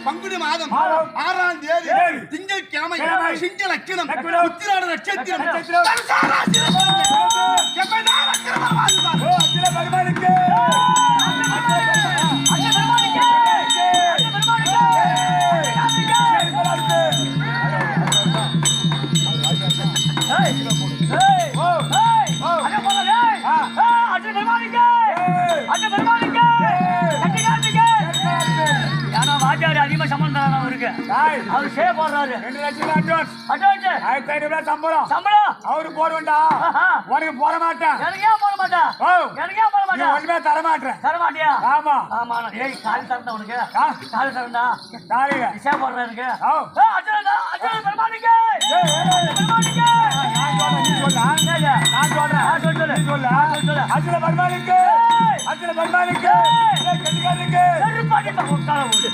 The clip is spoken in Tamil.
பங்குனி மாதம் 6ஆம் தேதி திங்கட்கிழமை சிங்க லட்சணம் உத்திராட நட்சத்திரம் அதிகமா சம்பளம் அவருக்கு அவரு சே போடுறாரு 2 லட்சம் அட்வான்ஸ் 1500 சம்பளம் அவரு போடுவேன்டா உனக்கு போட மாட்டேன் எனக்கு ஏன் போட மாட்டேன் ஒண்ணுமே தர மாட்டியா ஆமா ஆமா ஏய் காலி தரண்டா உனக்கு காலி தரண்டா தாரிங்க சே போடுறா இருக்கு அஜய் பெருமானிக்கு நான் சொல்றேன் சொல்லு அஜய் பெருமானிக்கு கெட்டிக்காரனுக்கு செருப்பாடி முட்டாள ஓடு